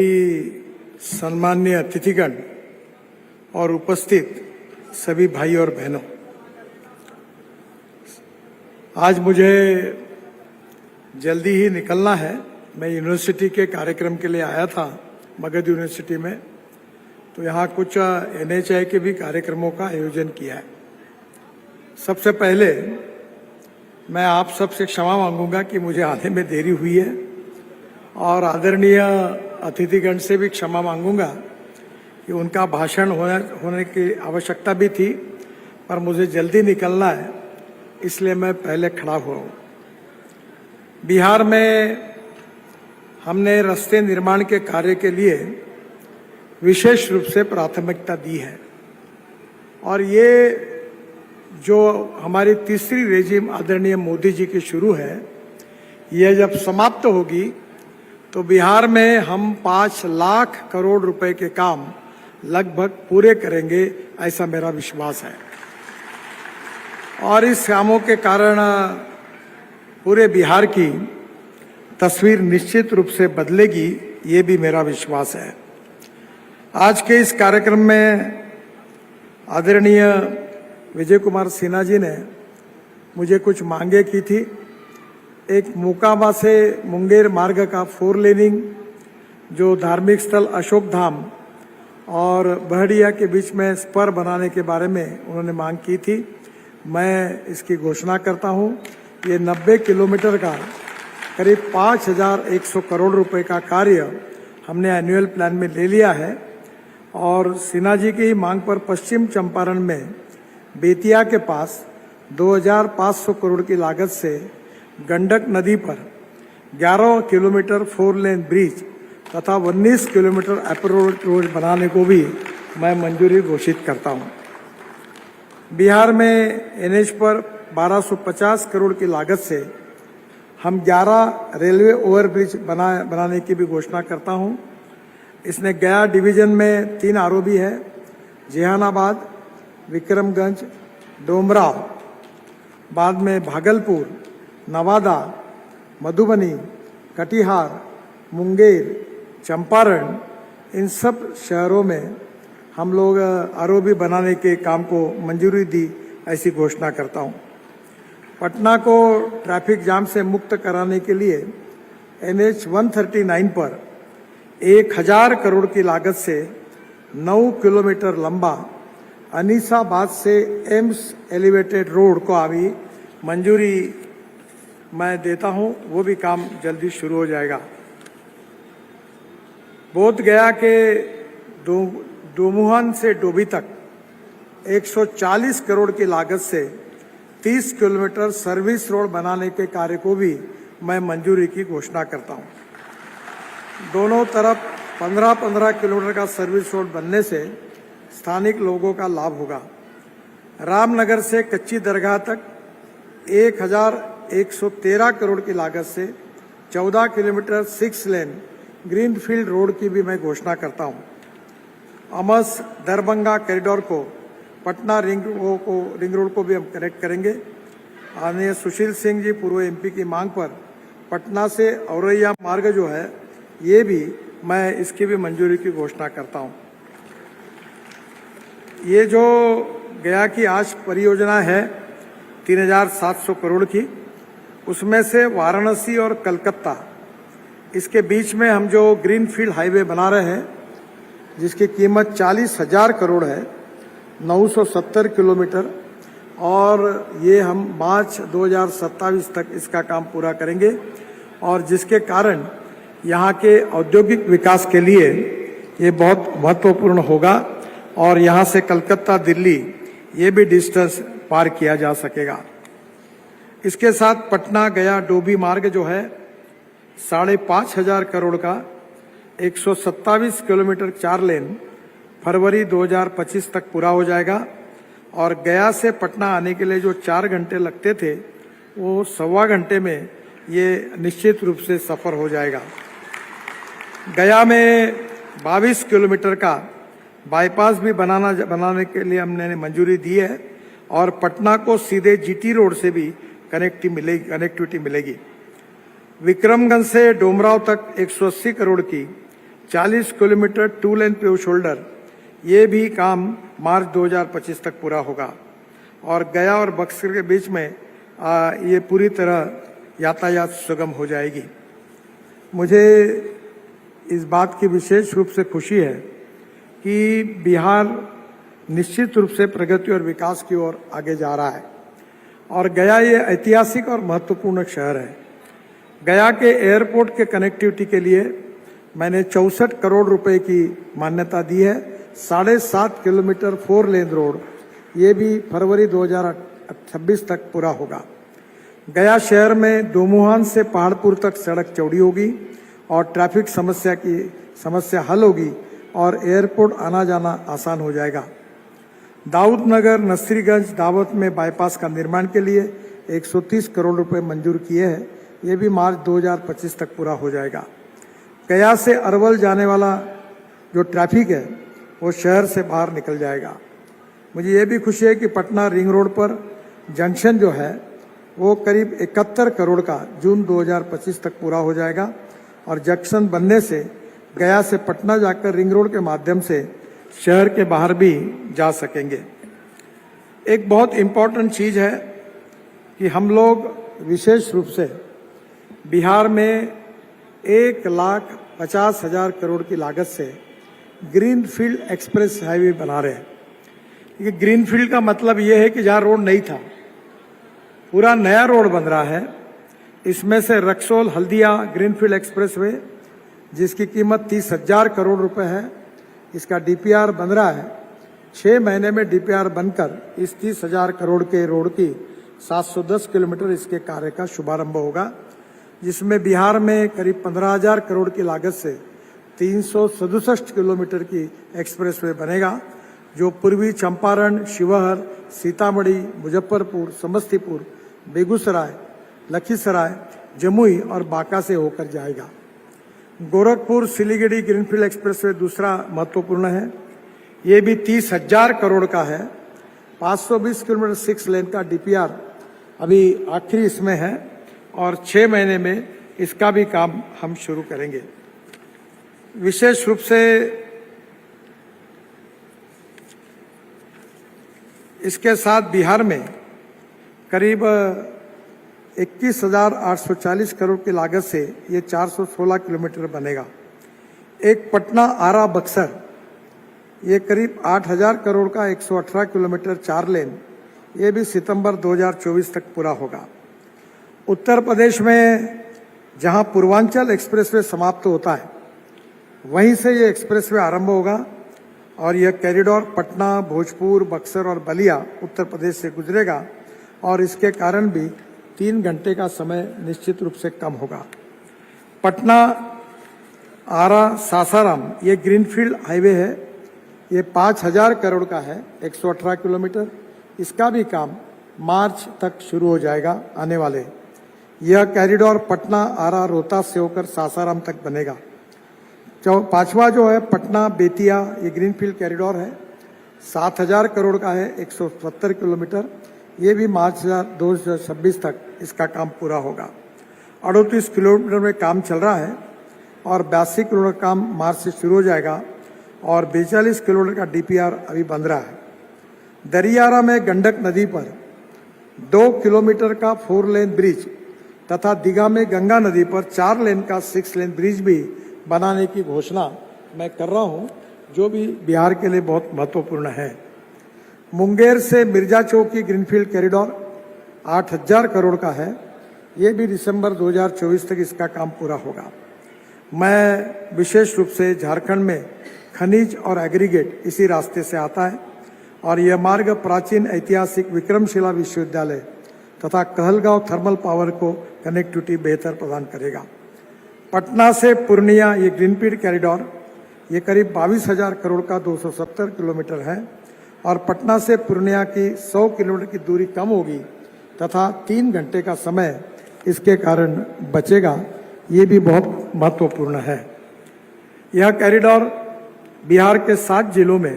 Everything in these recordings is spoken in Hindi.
सम्माननीय अतिथिगण और उपस्थित सभी भाई और बहनों, आज मुझे जल्दी ही निकलना है। मैं यूनिवर्सिटी के कार्यक्रम के लिए आया था मगध यूनिवर्सिटी में, तो यहाँ कुछ NHI के भी कार्यक्रमों का आयोजन किया है। सबसे पहले मैं आप सबसे क्षमा मांगूंगा कि मुझे आने में देरी हुई है, और आदरणीय अतिथिगण से भी क्षमा मांगूंगा कि उनका भाषण होने की आवश्यकता भी थी, पर मुझे जल्दी निकलना है, इसलिए मैं पहले खड़ा हुआ हूँ। बिहार में हमने रास्ते निर्माण के कार्य के लिए विशेष रूप से प्राथमिकता दी है, और ये जो हमारी तीसरी रेजिम आदरणीय मोदी जी की शुरू है, यह जब समाप्त होगी तो बिहार में हम 5 लाख करोड़ रुपए के काम लगभग पूरे करेंगे, ऐसा मेरा विश्वास है। और इस कामों के कारण पूरे बिहार की तस्वीर निश्चित रूप से बदलेगी, ये भी मेरा विश्वास है। आज के इस कार्यक्रम में आदरणीय विजय कुमार सिन्हा जी ने मुझे कुछ मांगे की थी। एक मोकामा से मुंगेर मार्ग का 4 लेनिंग, जो धार्मिक स्थल अशोक धाम और बहड़िया के बीच में स्पर बनाने के बारे में उन्होंने मांग की थी। मैं इसकी घोषणा करता हूं। ये 90 किलोमीटर का करीब 5100 करोड़ रुपए का कार्य हमने एनुअल प्लान में ले लिया है, और सिन्हा जी की मांग पर पश्चिम चंपारण में बेतिया के पास 2500 करोड़ की लागत से गंडक नदी पर 11 किलोमीटर 4 लेन ब्रिज तथा 19 किलोमीटर अप्रोच रोड बनाने को भी मैं मंजूरी घोषित करता हूं। बिहार में NH पर 1250 करोड़ की लागत से हम 11 रेलवे ओवरब्रिज बनाने की भी घोषणा करता हूं। इसमें गया डिवीजन में 3 ROB है, जहानाबाद, विक्रमगंज, डोमराव, बाद में भागलपुर, नवादा, मधुबनी, कटिहार, मुंगेर, चंपारण, इन सब शहरों में हम लोग ROB बनाने के काम को मंजूरी दी, ऐसी घोषणा करता हूं। पटना को ट्रैफिक जाम से मुक्त कराने के लिए NH 139 पर 1000 करोड़ की लागत से 9 किलोमीटर लंबा अनीसाबाद से एम्स एलिवेटेड रोड को अभी मंजूरी मैं देता हूं, वो भी काम जल्दी शुरू हो जाएगा। बोध गया के डोमुहान से डोभी तक 140 करोड़ की लागत से 30 किलोमीटर सर्विस रोड बनाने के कार्य को भी मैं मंजूरी की घोषणा करता हूं। दोनों तरफ 15-15 किलोमीटर का सर्विस रोड बनने से स्थानिक लोगों का लाभ होगा। रामनगर से कच्ची दरगाह तक 1113 करोड़ की लागत से 14 किलोमीटर 6 लेन ग्रीनफील्ड रोड की भी मैं घोषणा करता हूं। अमस दरभंगा कॉरिडोर को पटना रिंग रोड को भी हम कनेक्ट करेंगे। आदरणीय सुशील सिंह जी पूर्व MP की मांग पर पटना से औरैया मार्ग जो है, ये भी मैं इसकी भी मंजूरी की घोषणा करता हूं। ये जो गया की आज परियोजना है 3700 करोड़ की, उसमें से वाराणसी और कलकत्ता, इसके बीच में हम जो ग्रीनफील्ड हाईवे बना रहे हैं, जिसकी कीमत 40,000 करोड़ है, 970 किलोमीटर, और ये हम मार्च 2027 तक इसका काम पूरा करेंगे, और जिसके कारण यहाँ के औद्योगिक विकास के लिए ये बहुत महत्वपूर्ण होगा, और यहाँ से कलकत्ता दिल्ली ये भी डिस्टेंस पार किया जा सकेगा। इसके साथ पटना गया डोभी मार्ग जो है 5,500 करोड़ का 127 किलोमीटर 4 लेन फरवरी 2025 तक पूरा हो जाएगा, और गया से पटना आने के लिए जो 4 घंटे लगते थे, वो 1.25 घंटे में ये निश्चित रूप से सफर हो जाएगा। गया में 22 किलोमीटर का बाईपास भी बनाने के लिए हमने मंजूरी दी है, और पटना को सीधे GT रोड से भी कनेक्टिविटी मिलेगी। विक्रमगंज से डोमराव तक 180 करोड़ की 40 किलोमीटर 2 लेन पेव शोल्डर, ये भी काम मार्च 2025 तक पूरा होगा। और गया और बक्सर के बीच में ये पूरी तरह यातायात सुगम हो जाएगी। मुझे इस बात की विशेष रूप से खुशी है कि बिहार निश्चित रूप से प्रगति और विकास की ओर आगे जा रहा है और गया ये ऐतिहासिक और महत्वपूर्ण शहर है। गया के एयरपोर्ट के कनेक्टिविटी के लिए मैंने 64 करोड़ रुपए की मान्यता दी है। 7.5 किलोमीटर 4 लेन रोड, ये भी फरवरी 2026 तक पूरा होगा। गया शहर में दोमुहान से पहाड़पुर तक सड़क चौड़ी होगी और ट्रैफिक समस्या हल होगी और एयरपोर्ट आना जाना आसान हो जाएगा। दाऊद नगर नसीरगंज दावत में बाईपास का निर्माण के लिए 130 करोड़ रुपए मंजूर किए हैं। ये भी मार्च 2025 तक पूरा हो जाएगा। गया से अरवल जाने वाला जो ट्रैफिक है वो शहर से बाहर निकल जाएगा। मुझे ये भी खुशी है कि पटना रिंग रोड पर जंक्शन जो है वो करीब 71 करोड़ का जून 2025 तक पूरा हो जाएगा और जंक्शन बनने से गया से पटना जाकर रिंग रोड के माध्यम से शहर के बाहर भी जा सकेंगे। एक बहुत इम्पोर्टेंट चीज है कि हम लोग विशेष रूप से बिहार में 1,50,000 करोड़ की लागत से ग्रीन फील्ड एक्सप्रेस हाईवे बना रहे हैं। ये ग्रीन फील्ड का मतलब ये है कि जहाँ रोड नहीं था पूरा नया रोड बन रहा है। इसमें से रक्सौल हल्दिया ग्रीनफील्ड एक्सप्रेसवे जिसकी कीमत 30,000 करोड़ रुपए है, इसका डीपीआर बन रहा है। 6 महीने में डीपीआर बनकर इस 30,000 करोड़ के रोड की 710 किलोमीटर इसके कार्य का शुभारंभ होगा, जिसमें बिहार में करीब 15,000 करोड़ की लागत से 367 किलोमीटर की एक्सप्रेसवे बनेगा, जो पूर्वी चंपारण, शिवहर, सीतामढ़ी, मुजफ्फरपुर, समस्तीपुर, बेगूसराय, लखीसराय, जमुई और बांका से होकर जाएगा। गोरखपुर सिलीगुड़ी ग्रीनफील्ड एक्सप्रेसवे दूसरा महत्वपूर्ण है। ये भी 30,000 करोड़ का है। 520 किलोमीटर 6 लेन का डीपीआर अभी आखिरी इसमें है और 6 महीने में इसका भी काम हम शुरू करेंगे। विशेष रूप से इसके साथ बिहार में करीब 21,840 करोड़ की लागत से ये 416 किलोमीटर बनेगा। एक पटना आरा बक्सर, ये करीब 8,000 करोड़ का 118 किलोमीटर 4 लेन, ये भी सितंबर 2024 तक पूरा होगा। उत्तर प्रदेश में जहां पूर्वांचल एक्सप्रेसवे समाप्त होता है वहीं से ये एक्सप्रेसवे आरंभ होगा और यह कॉरिडोर पटना, भोजपुर, बक्सर और बलिया उत्तर प्रदेश से गुजरेगा और इसके कारण भी 3 घंटे का समय निश्चित रूप से कम होगा। पटना आरा सासाराम ये ग्रीनफील्ड हाईवे है। ये 5,000 करोड़ का है, 118 किलोमीटर। इसका भी काम मार्च तक शुरू हो जाएगा आने वाले। यह कॉरिडोर पटना आरा रोहतास से होकर सासाराम तक बनेगा। पांचवा जो है पटना बेतिया, ये ग्रीनफील्ड कॉरिडोर है, 7,000 करोड़ का है, 170 किलोमीटर। ये भी मार्च 2026 तक इसका काम पूरा होगा। 38 किलोमीटर में काम चल रहा है और 82 किलोमीटर काम मार्च से शुरू हो जाएगा और 42 किलोमीटर का डीपीआर अभी बन रहा है। दरियारा में गंडक नदी पर 2 किलोमीटर का 4 लेन ब्रिज तथा दीघा में गंगा नदी पर 4 लेन का 6 लेन ब्रिज भी बनाने की घोषणा मैं कर रहा हूं, जो भी बिहार के लिए बहुत महत्वपूर्ण है। मुंगेर से मिर्जा चौक की ग्रीनफील्ड कॉरिडोर 8,000 करोड़ का है। ये भी दिसंबर 2024 तक इसका काम पूरा होगा। मैं विशेष रूप से झारखंड में खनिज और एग्रीगेट इसी रास्ते से आता है और यह मार्ग प्राचीन ऐतिहासिक विक्रमशिला विश्वविद्यालय तथा कहलगांव थर्मल पावर को कनेक्टिविटी बेहतर प्रदान करेगा। पटना से पूर्णिया ये ग्रीनफील्ड कॉरिडोर ये करीब 22,000 करोड़ का 270 किलोमीटर है और पटना से पूर्णिया की 100 किलोमीटर की दूरी कम होगी तथा 3 घंटे का समय इसके कारण बचेगा। ये भी बहुत महत्वपूर्ण है। यह कॉरिडोर बिहार के 7 जिलों में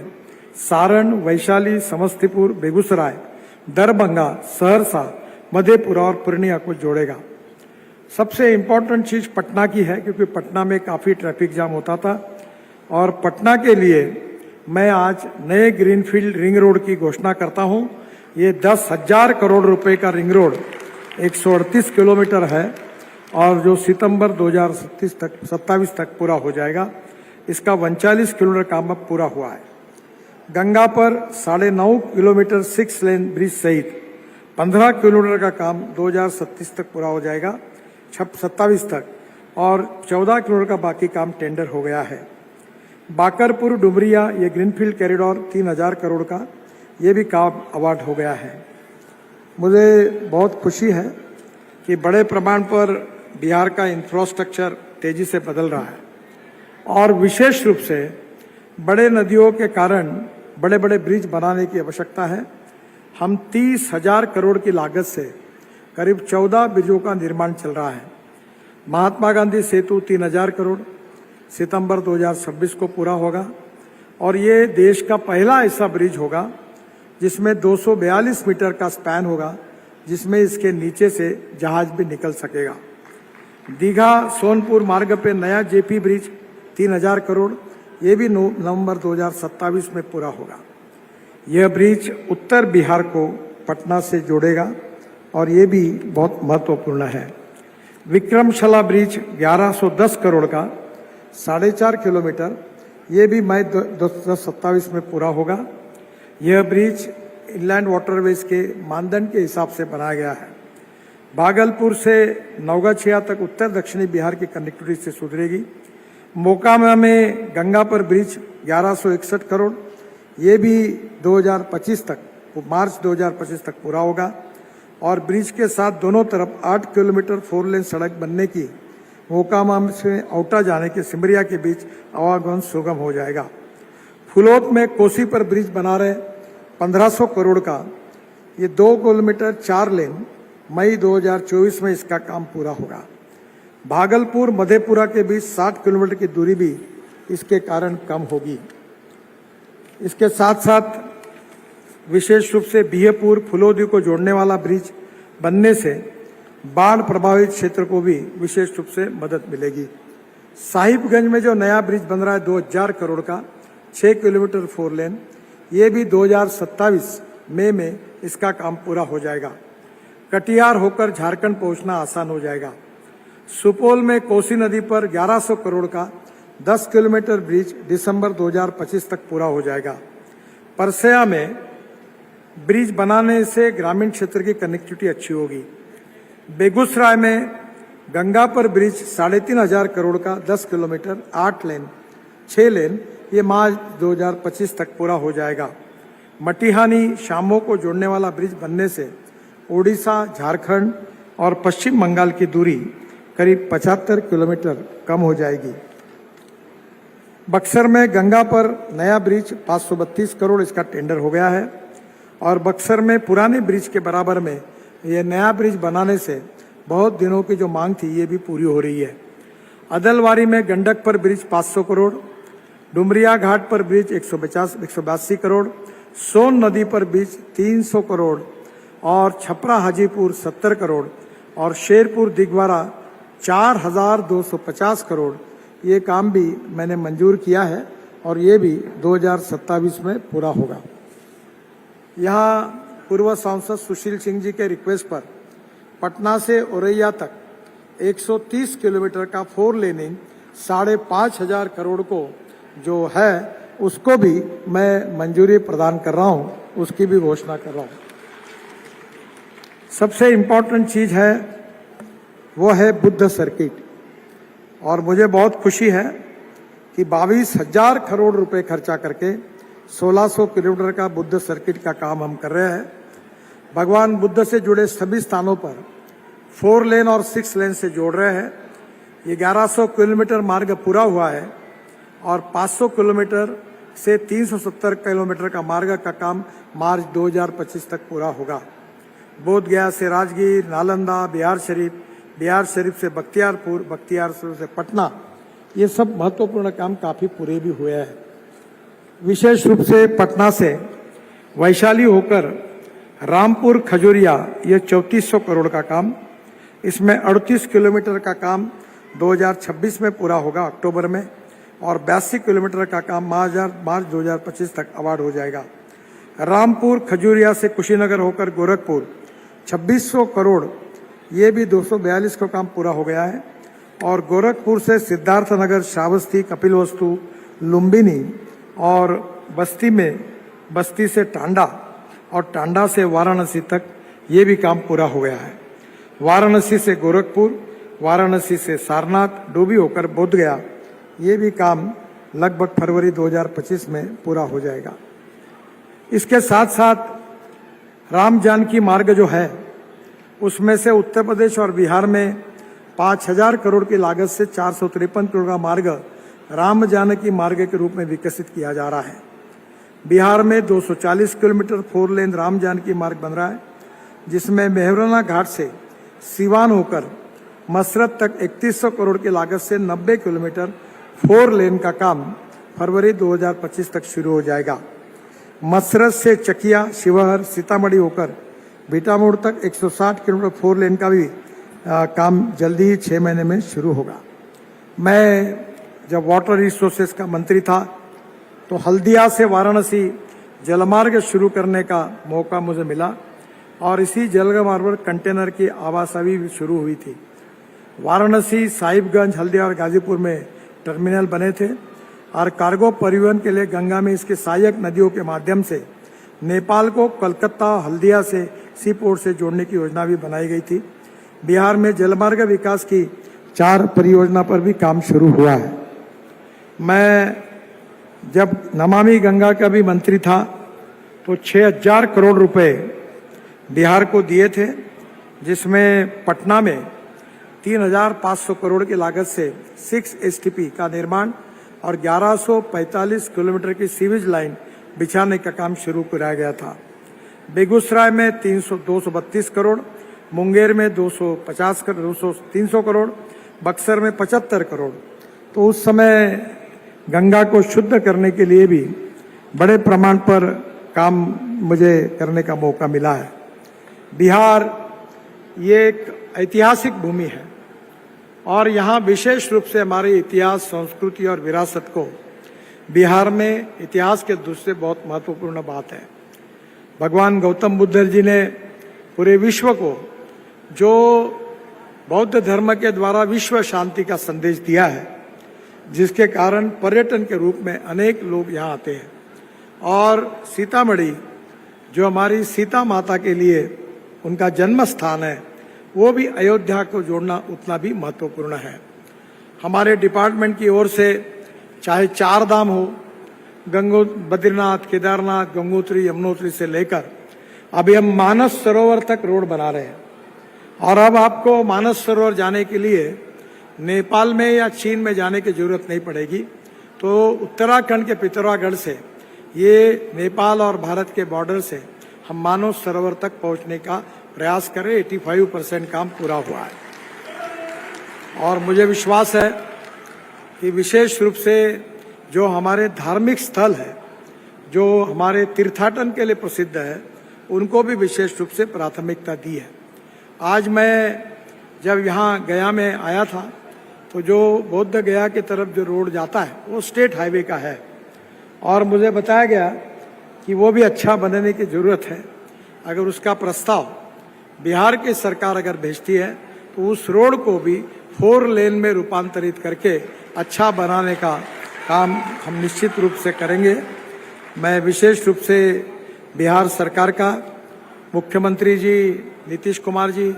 सारण, वैशाली, समस्तीपुर, बेगूसराय, दरभंगा, सहरसा, मधेपुरा और पूर्णिया को जोड़ेगा। सबसे इम्पोर्टेंट चीज पटना की है क्योंकि पटना में काफी ट्रैफिक जाम होता था। और पटना के लिए मैं आज नए ग्रीनफील्ड रिंग रोड की घोषणा करता हूं। ये 10,000 करोड़ रुपए का रिंग रोड 138 किलोमीटर है और जो सितंबर 2027 तक पूरा हो जाएगा। इसका 39 किलोमीटर काम अब पूरा हुआ है। गंगा पर 9.5 किलोमीटर 6 लेन ब्रिज सहित 15 किलोमीटर का काम 2037 तक पूरा हो जाएगा, 27 तक, और 14 किलोमीटर का बाकी काम टेंडर हो गया है। बाकरपुर डुमरिया ये ग्रीनफील्ड कॉरिडोर 3,000 करोड़ का ये भी काम अवार्ड हो गया है। मुझे बहुत खुशी है कि बड़े प्रमाण पर बिहार का इंफ्रास्ट्रक्चर तेजी से बदल रहा है और विशेष रूप से बड़े नदियों के कारण बड़े बड़े ब्रिज बनाने की आवश्यकता है। हम 30,000 करोड़ की लागत से करीब 14 ब्रिजों का निर्माण चल रहा है। महात्मा गांधी सेतु 3,000 करोड़ सितंबर 2026 को पूरा होगा और ये देश का पहला ऐसा ब्रिज होगा जिसमें 242 मीटर का स्पैन होगा, जिसमें इसके नीचे से जहाज भी निकल सकेगा। दीघा सोनपुर मार्ग पे नया जेपी ब्रिज 3,000 करोड़, ये भी नवंबर 2027 में पूरा होगा। यह ब्रिज उत्तर बिहार को पटना से जोड़ेगा और ये भी बहुत महत्वपूर्ण है। विक्रमशिला ब्रिज 1110 करोड़ का 4.5 किलोमीटर, ये भी मई 2027 में पूरा होगा। यह ब्रिज इनलैंड वाटरवेज के मानदंड के हिसाब से बनाया गया है। भागलपुर से नौगाछिया तक उत्तर दक्षिणी बिहार की कनेक्टिविटी से सुधरेगी। मोकामा में गंगा पर ब्रिज 1161 करोड़, ये भी 2025 तक, मार्च 2025 तक पूरा होगा और ब्रिज के साथ दोनों तरफ 8 किलोमीटर 4 लेन सड़क बनने की मोकामा से औटा जाने के सिमरिया के बीच आवागमन सुगम हो जाएगा। फुलोत में कोसी पर ब्रिज बना रहे 1500 करोड़ का, ये 2 किलोमीटर 4 लेन, मई 2024 में इसका काम पूरा होगा। भागलपुर मधेपुरा के बीच 60 किलोमीटर की दूरी भी इसके कारण कम होगी। इसके साथ साथ विशेष रूप से बिहपुर फुलोदी को जोड़ने वाला ब्रिज बनने से बाढ़ प्रभावित क्षेत्र को भी विशेष रूप से मदद मिलेगी। साहिबगंज में जो नया ब्रिज बन रहा है 2,000 करोड़ का 6 किलोमीटर 4 लेन, ये भी 2027 मई में इसका काम पूरा हो जाएगा। कटिहार होकर झारखंड पहुंचना आसान हो जाएगा। सुपौल में कोसी नदी पर 1100 करोड़ का 10 किलोमीटर ब्रिज दिसंबर 2025 तक पूरा हो जाएगा। परसया में ब्रिज बनाने से ग्रामीण क्षेत्र की कनेक्टिविटी अच्छी होगी। बेगूसराय में गंगा पर ब्रिज 3,500 करोड़ का 10 किलोमीटर 8 लेन 6 लेन, ये मार्च 2025 तक पूरा हो जाएगा। मटिहानी शामो को जोड़ने वाला ब्रिज बनने से ओडिशा, झारखंड और पश्चिम बंगाल की दूरी करीब 75 किलोमीटर कम हो जाएगी। बक्सर में गंगा पर नया ब्रिज 532 करोड़, इसका टेंडर हो गया है और बक्सर में पुराने ब्रिज के बराबर में ये नया ब्रिज बनाने से बहुत दिनों की जो मांग थी ये भी पूरी हो रही है। अदलवारी में गंडक पर ब्रिज 500 करोड़, डुमरिया घाट पर ब्रिज 182 करोड़, सोन नदी पर ब्रिज 300 करोड़ और छपरा हाजीपुर 70 करोड़ और शेरपुर दिगवारा 4,250 करोड़, ये काम भी मैंने मंजूर किया है और ये भी 2027 में पूरा होगा। यहाँ पूर्व सांसद सुशील सिंह जी के रिक्वेस्ट पर पटना से औरैया तक 130 किलोमीटर का 4 लेनिंग 5,500 करोड़ को जो है उसको भी मैं मंजूरी प्रदान कर रहा हूं, उसकी भी घोषणा कर रहा हूं। सबसे इम्पोर्टेंट चीज है वो है बुद्ध सर्किट और मुझे बहुत खुशी है कि 22,000 करोड़ रुपए खर्चा करके 1600 किलोमीटर का बुद्ध सर्किट का काम हम कर रहे हैं। भगवान बुद्ध से जुड़े सभी स्थानों पर 4 लेन और 6 लेन से जोड़ रहे हैं। ये 1100 किलोमीटर मार्ग पूरा हुआ है और 500 किलोमीटर से 370 किलोमीटर का मार्ग का काम मार्च 2025 तक पूरा होगा। बोध गया से राजगीर, नालंदा, बिहार शरीफ से बख्तियारपुर, बख्तियारपुर से पटना, ये सब महत्वपूर्ण काम काफी पूरे भी हुए हैं। विशेष रूप से पटना से वैशाली होकर रामपुर खजूरिया, ये 3400 करोड़ का काम, इसमें 38 किलोमीटर का काम 2026 में पूरा होगा, अक्टूबर में, और 82 किलोमीटर का काम मार्च 2025 तक अवार्ड हो जाएगा। रामपुर खजूरिया से कुशीनगर होकर गोरखपुर 2600 करोड़, ये भी 242 का काम पूरा हो गया है। और गोरखपुर से सिद्धार्थनगर, श्रावस्ती, कपिलवस्तु, लुम्बिनी और बस्ती से टांडा और टांडा से वाराणसी तक ये भी काम पूरा हो गया है। वाराणसी से गोरखपुर, वाराणसी से सारनाथ, डोभी होकर बोधगया, ये भी काम लगभग फरवरी 2025 में पूरा हो जाएगा। इसके साथ साथ राम जानकी मार्ग जो है, उसमें से उत्तर प्रदेश और बिहार में 5000 करोड़ की लागत से 453 करोड़ का मार्ग राम जानकी मार्ग के रूप में विकसित किया जा रहा है। बिहार में 240 किलोमीटर 4 लेन राम जानकी मार्ग बन रहा है, जिसमें मेहराना घाट से सिवान होकर मसरत तक 3100 करोड़ की लागत से 90 किलोमीटर 4 लेन का काम फरवरी 2025 तक शुरू हो जाएगा। मसरत से चकिया, शिवहर, सीतामढ़ी होकर बीटामोड़ तक 160 किलोमीटर 4 लेन का भी काम जल्दी ही 6 महीने में शुरू होगा। मैं जब वाटर रिसोर्सेज का मंत्री था तो हल्दिया से वाराणसी जलमार्ग शुरू करने का मौका मुझे मिला और इसी जलमार्ग पर कंटेनर की आवाजाही भी शुरू हुई थी। वाराणसी, साहिबगंज, हल्दिया और गाजीपुर में टर्मिनल बने थे और कार्गो परिवहन के लिए गंगा में इसके सहायक नदियों के माध्यम से नेपाल को कलकत्ता, हल्दिया से सी पोर्ट से जोड़ने की योजना भी बनाई गई थी। बिहार में जलमार्ग विकास की 4 परियोजना पर भी काम शुरू हुआ है। मैं जब नमामि गंगा का भी मंत्री था तो 6000 करोड़ रुपए बिहार को दिए थे, जिसमें पटना में 3500 करोड़ की लागत से 6 STP का निर्माण और 1145 किलोमीटर की सीवेज लाइन बिछाने का काम शुरू कराया गया था। बेगूसराय में 232 करोड़, मुंगेर में 300 करोड़, बक्सर में 75 करोड़। तो उस समय गंगा को शुद्ध करने के लिए भी बड़े प्रमाण पर काम मुझे करने का मौका मिला है। बिहार ये एक ऐतिहासिक भूमि है और यहाँ विशेष रूप से हमारे इतिहास, संस्कृति और विरासत को बिहार में इतिहास के दूसरे बहुत महत्वपूर्ण बात है। भगवान गौतम बुद्ध जी ने पूरे विश्व को जो बौद्ध धर्म के द्वारा विश्व शांति का संदेश दिया है, जिसके कारण पर्यटन के रूप में अनेक लोग यहाँ आते हैं। और सीतामढ़ी जो हमारी सीता माता के लिए उनका जन्म स्थान है, वो भी अयोध्या को जोड़ना उतना भी महत्वपूर्ण है। हमारे डिपार्टमेंट की ओर से चाहे 4 धाम हो, बद्रीनाथ, केदारनाथ, गंगोत्री, यमुनोत्री से लेकर अभी हम मानस सरोवर तक रोड बना रहे हैं। और अब आपको मानस सरोवर जाने के लिए नेपाल में या चीन में जाने की जरूरत नहीं पड़ेगी। तो उत्तराखंड के पिथौरागढ़ से ये नेपाल और भारत के बॉर्डर से हम मानस सरोवर तक पहुंचने का प्रयास करें। 85% काम पूरा हुआ है और मुझे विश्वास है कि विशेष रूप से जो हमारे धार्मिक स्थल है, जो हमारे तीर्थाटन के लिए प्रसिद्ध है, उनको भी विशेष रूप से प्राथमिकता दी है। आज मैं जब यहाँ गया में आया था तो जो बौद्ध गया की तरफ जो रोड जाता है वो स्टेट हाईवे का है और मुझे बताया गया कि वो भी अच्छा बनने की जरूरत है। अगर उसका प्रस्ताव बिहार की सरकार अगर भेजती है तो उस रोड को भी 4 लेन में रूपांतरित करके अच्छा बनाने का काम हम निश्चित रूप से करेंगे। मैं विशेष रूप से बिहार सरकार का, मुख्यमंत्री जी नीतीश कुमार जी,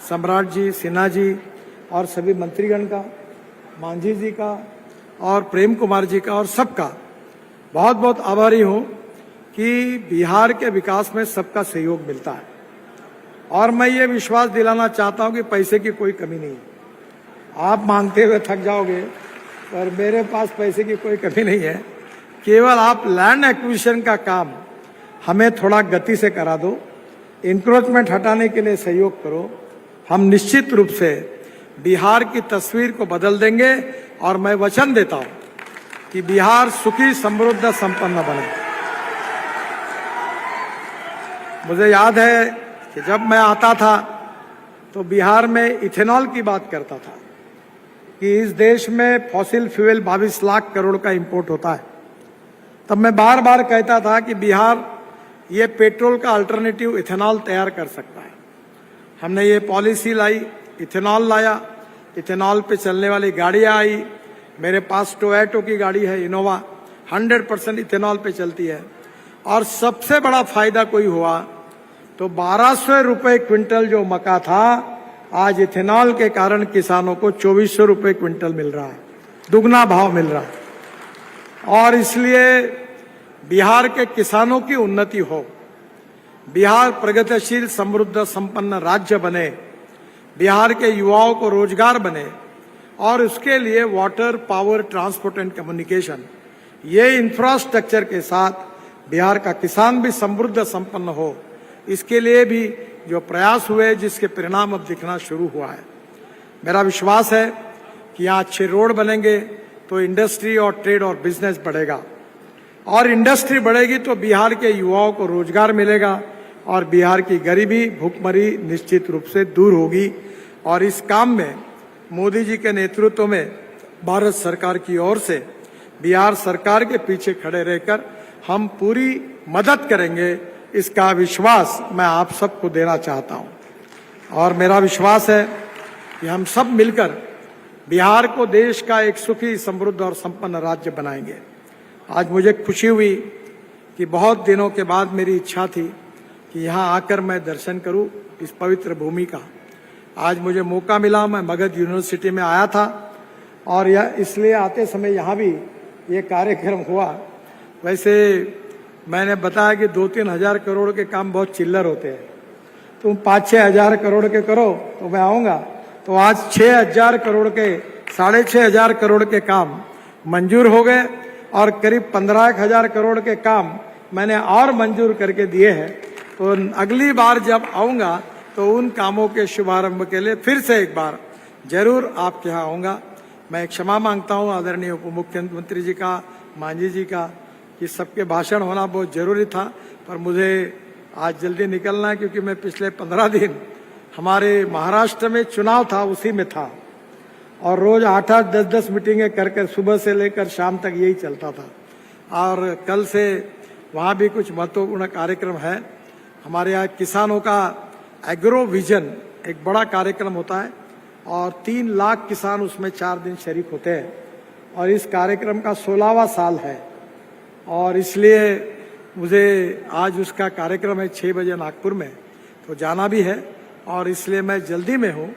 सम्राट जी, सिन्हा जी और सभी मंत्रीगण का, मांझी जी का और प्रेम कुमार जी का और सबका बहुत बहुत आभारी हूँ कि बिहार के विकास में सबका सहयोग मिलता है। और मैं ये विश्वास दिलाना चाहता हूँ कि पैसे की कोई कमी नहीं है। आप मांगते हुए थक जाओगे, पर मेरे पास पैसे की कोई कमी नहीं है। केवल आप लैंड एक्विजिशन का काम हमें थोड़ा गति से करा दो, इंक्रोचमेंट हटाने के लिए सहयोग करो। हम निश्चित रूप से बिहार की तस्वीर को बदल देंगे और मैं वचन देता हूं कि बिहार सुखी, समृद्ध, संपन्न बने। मुझे याद है कि जब मैं आता था तो बिहार में इथेनॉल की बात करता था कि इस देश में फॉसिल फ्यूल 22 लाख करोड़ का इंपोर्ट होता है, तब मैं बार बार कहता था कि बिहार ये पेट्रोल का अल्टरनेटिव इथेनॉल तैयार कर सकता है। हमने ये पॉलिसी लाई, इथेनॉल लाया, इथेनॉल पे चलने वाली गाड़ियां आई। मेरे पास टोयोटो की गाड़ी है इनोवा, 100% इथेनॉल पे चलती है। और सबसे बड़ा फायदा कोई हुआ तो 1200 रुपए क्विंटल जो मक्का था, आज इथेनॉल के कारण किसानों को 2400 रुपए क्विंटल मिल रहा है, दुगना भाव मिल रहा है। और इसलिए बिहार के किसानों की उन्नति हो, बिहार प्रगतिशील समृद्ध संपन्न राज्य बने, बिहार के युवाओं को रोजगार बने, और उसके लिए water, power, transport and communication, ये इंफ्रास्ट्रक्चर के साथ बिहार का किसान भी समृद्ध संपन्न हो, इसके लिए भी जो प्रयास हुए, जिसके परिणाम अब दिखना शुरू हुआ है। मेरा विश्वास है कि यहाँ अच्छे रोड बनेंगे तो इंडस्ट्री और ट्रेड और बिजनेस बढ़ेगा, और इंडस्ट्री बढ़ेगी तो बिहार के युवाओं को रोजगार मिलेगा, और बिहार की गरीबी, भूखमरी निश्चित रूप से दूर होगी। और इस काम में मोदी जी के नेतृत्व में भारत सरकार की ओर से बिहार सरकार के पीछे खड़े रहकर हम पूरी मदद करेंगे, इसका विश्वास मैं आप सबको देना चाहता हूं। और मेरा विश्वास है कि हम सब मिलकर बिहार को देश का एक सुखी, समृद्ध और संपन्न राज्य बनाएंगे। आज मुझे खुशी हुई कि बहुत दिनों के बाद मेरी इच्छा थी कि यहाँ आकर मैं दर्शन करूं इस पवित्र भूमि का। आज मुझे मौका मिला, मैं मगध यूनिवर्सिटी में आया था, और यह इसलिए आते समय यहाँ भी ये कार्यक्रम हुआ। वैसे मैंने बताया कि 2-3 हजार करोड़ के काम बहुत चिल्लर होते हैं, तुम 5-6 हजार करोड़ के करो तो मैं आऊंगा। तो आज 6,000 करोड़ के, 6,500 करोड़ के काम मंजूर हो गए, और करीब 15,000 करोड़ के काम मैंने और मंजूर करके दिए हैं। तो अगली बार जब आऊंगा तो उन कामों के शुभारंभ के लिए फिर से एक बार जरूर आपके यहाँ आऊंगा। मैं क्षमा मांगता हूँ आदरणीय उप मुख्यमंत्री जी का, मांझी जी का, कि सबके भाषण होना बहुत जरूरी था, पर मुझे आज जल्दी निकलना है क्योंकि मैं पिछले 15 दिन हमारे महाराष्ट्र में चुनाव था, उसी में था, और रोज 8-8, 10-10 मीटिंगें कर सुबह से लेकर शाम तक यही चलता था। और कल से वहाँ भी कुछ महत्वपूर्ण कार्यक्रम है। हमारे यहाँ किसानों का एग्रो विजन एक बड़ा कार्यक्रम होता है, और 3 लाख किसान उसमें 4 दिन शरीक होते हैं, और इस कार्यक्रम का 16वां साल है। और इसलिए मुझे आज उसका कार्यक्रम है 6 बजे नागपुर में, तो जाना भी है, और इसलिए मैं जल्दी में हूँ,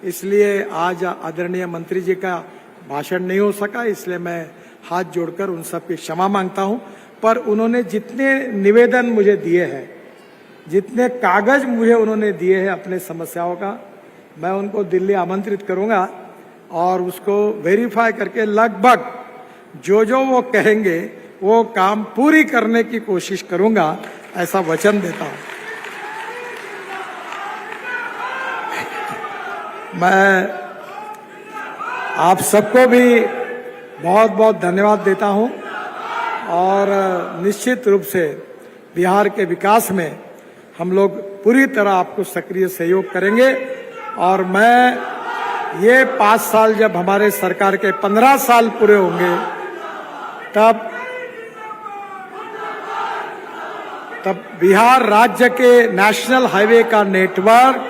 इसलिए आज आदरणीय मंत्री जी का भाषण नहीं हो सका, इसलिए मैं हाथ जोड़कर उन सब की क्षमा मांगता हूँ। पर उन्होंने जितने निवेदन मुझे दिए हैं, जितने कागज मुझे उन्होंने दिए हैं अपने समस्याओं का, मैं उनको दिल्ली आमंत्रित करूंगा, और उसको वेरीफाई करके लगभग जो वो कहेंगे वो काम पूरी करने की कोशिश करूंगा, ऐसा वचन देता हूं। मैं आप सबको भी बहुत बहुत धन्यवाद देता हूं, और निश्चित रूप से बिहार के विकास में हम लोग पूरी तरह आपको सक्रिय सहयोग करेंगे। और मैं ये 5 साल जब हमारे सरकार के 15 साल पूरे होंगे, तब बिहार राज्य के नेशनल हाईवे का नेटवर्क,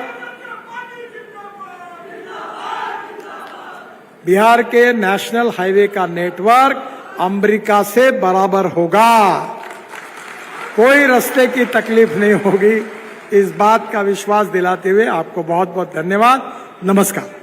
बिहार के नेशनल हाईवे का नेटवर्क अमेरिका से बराबर होगा, कोई रास्ते की तकलीफ नहीं होगी। इस बात का विश्वास दिलाते हुए आपको बहुत बहुत धन्यवाद। नमस्कार।